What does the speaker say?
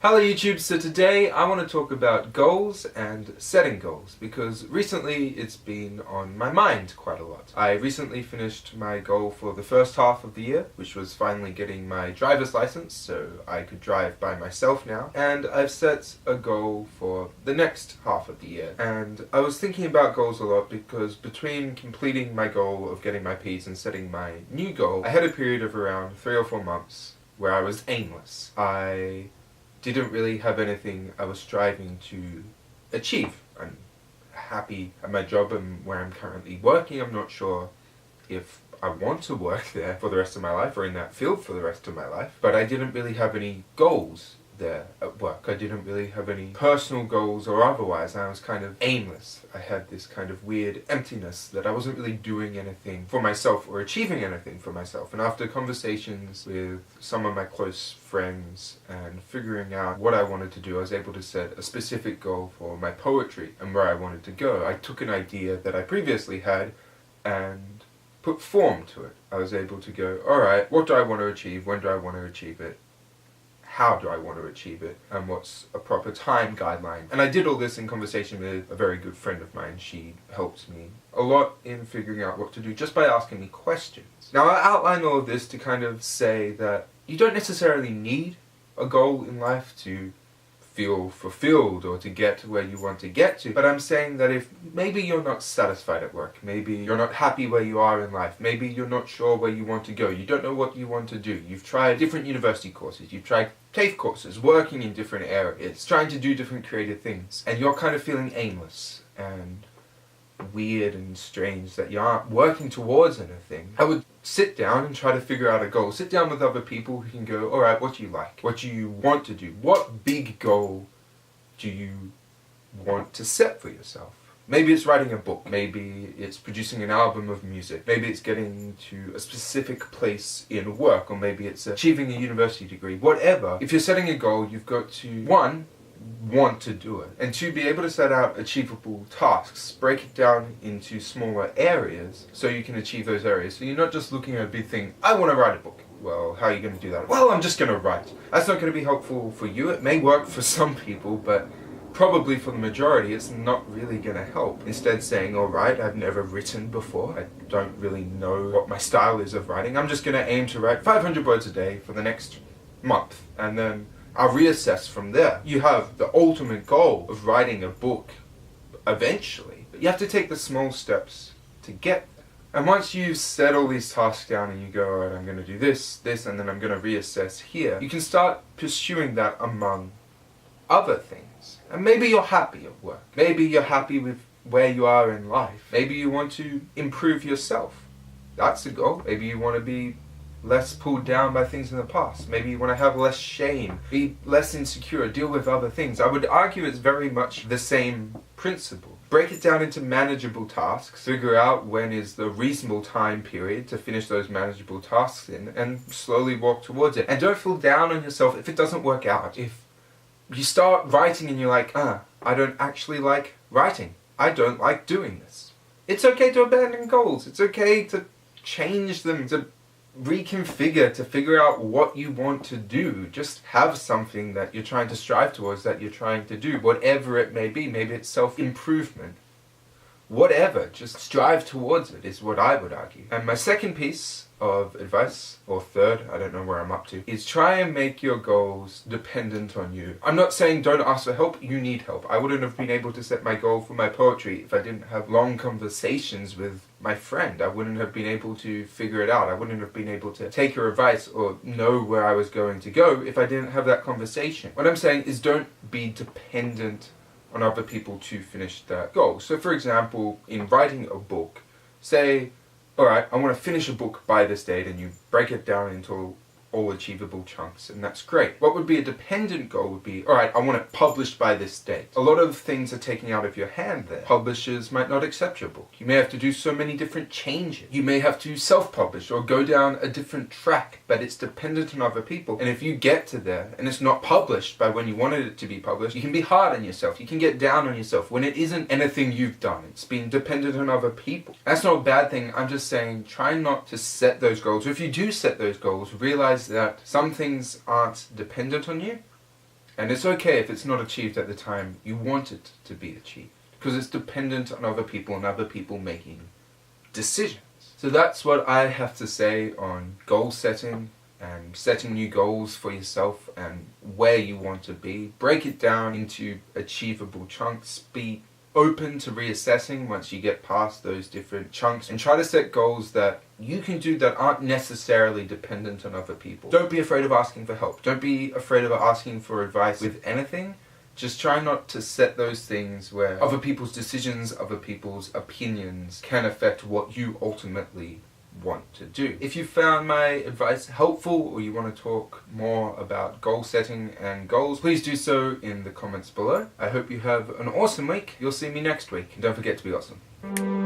Hello YouTube, so today I want to talk about goals and setting goals because recently it's been on my mind quite a lot. I recently finished my goal for the first half of the year, which was finally getting my driver's license so I could drive by myself now, and I've set a goal for the next half of the year. And I was thinking about goals a lot because between completing my goal of getting my P's and setting my new goal, I had a period of around 3 or 4 months where I was aimless. I didn't really have anything I was striving to achieve. I'm happy at my job and where I'm currently working. I'm not sure if I want to work there for the rest of my life or in that field for the rest of my life, but I didn't really have any goals there at work. I didn't really have any personal goals or otherwise. I was kind of aimless. I had this kind of weird emptiness that I wasn't really doing anything for myself or achieving anything for myself. And after conversations with some of my close friends and figuring out what I wanted to do, I was able to set a specific goal for my poetry and where I wanted to go. I took an idea that I previously had and put form to it. I was able to go, alright, what do I want to achieve? When do I want to achieve it? How do I want to achieve it, and what's a proper time guideline. And I did all this in conversation with a very good friend of mine. She helped me a lot in figuring out what to do just by asking me questions. Now I outline all of this to kind of say that you don't necessarily need a goal in life to feel fulfilled or to get to where you want to get to, but I'm saying that if maybe you're not satisfied at work, maybe you're not happy where you are in life, maybe you're not sure where you want to go, you don't know what you want to do, you've tried different university courses, you've tried TAFE courses, working in different areas, trying to do different creative things, and you're kind of feeling aimless and weird and strange that you aren't working towards anything, I would sit down and try to figure out a goal. Sit down with other people who can go, alright, what do you like? What do you want to do? What big goal do you want to set for yourself? Maybe it's writing a book, maybe it's producing an album of music, maybe it's getting to a specific place in work, or maybe it's achieving a university degree. Whatever, if you're setting a goal, you've got to, one, want to do it, and to be able to set out achievable tasks, break it down into smaller areas so you can achieve those areas. So you're not just looking at a big thing, I want to write a book. Well, how are you going to do that? Well, I'm just going to write. That's not going to be helpful for you. It may work for some people, but probably for the majority it's not really going to help. Instead saying, alright, I've never written before, I don't really know what my style is of writing, I'm just going to aim to write 500 words a day for the next month, and then I'll reassess from there. You have the ultimate goal of writing a book eventually, but you have to take the small steps to get there. And once you've set all these tasks down and you go, alright, I'm going to do this, and then I'm going to reassess here, you can start pursuing that among other things. And maybe you're happy at work. Maybe you're happy with where you are in life. Maybe you want to improve yourself. That's a goal. Maybe you want to be less pulled down by things in the past. Maybe you want to have less shame, be less insecure, deal with other things. I would argue it's very much the same principle. Break it down into manageable tasks, figure out when is the reasonable time period to finish those manageable tasks in, and slowly walk towards it. And don't feel down on yourself if it doesn't work out. If you start writing and you're like, I don't actually like writing. I don't like doing this. It's okay to abandon goals. It's okay to change them, to reconfigure, to figure out what you want to do. Just have something that you're trying to strive towards, that you're trying to do, whatever it may be. Maybe it's self-improvement. Whatever, just strive towards it is what I would argue. And my second piece of advice, or third, I don't know where I'm up to, is try and make your goals dependent on you. I'm not saying don't ask for help, you need help. I wouldn't have been able to set my goal for my poetry if I didn't have long conversations with my friend. I wouldn't have been able to figure it out. I wouldn't have been able to take her advice or know where I was going to go if I didn't have that conversation. What I'm saying is don't be dependent on other people to finish that goal. So for example, in writing a book, say, alright, I want to finish a book by this date, and you break it down into all achievable chunks, and that's great. What would be a dependent goal would be, alright, I want it published by this date. A lot of things are taking out of your hand there. Publishers might not accept your book. You may have to do so many different changes. You may have to self-publish or go down a different track, but it's dependent on other people. And if you get to there and it's not published by when you wanted it to be published, you can be hard on yourself. You can get down on yourself when it isn't anything you've done. It's been dependent on other people. That's not a bad thing. I'm just saying, try not to set those goals. If you do set those goals, realize that some things aren't dependent on you, And it's okay if it's not achieved at the time you want it to be achieved, because it's dependent on other people and other people making decisions. So that's what I have to say on goal setting and setting new goals for yourself and where you want to be. Break it down into achievable chunks. Be open to reassessing once you get past those different chunks, and try to set goals that you can do that aren't necessarily dependent on other people. Don't be afraid of asking for help. Don't be afraid of asking for advice with anything. Just try not to set those things where other people's decisions, other people's opinions can affect what you ultimately want to do. If you found my advice helpful, or you want to talk more about goal setting and goals, please do so in the comments below. I hope you have an awesome week. You'll see me next week. And don't forget to be awesome.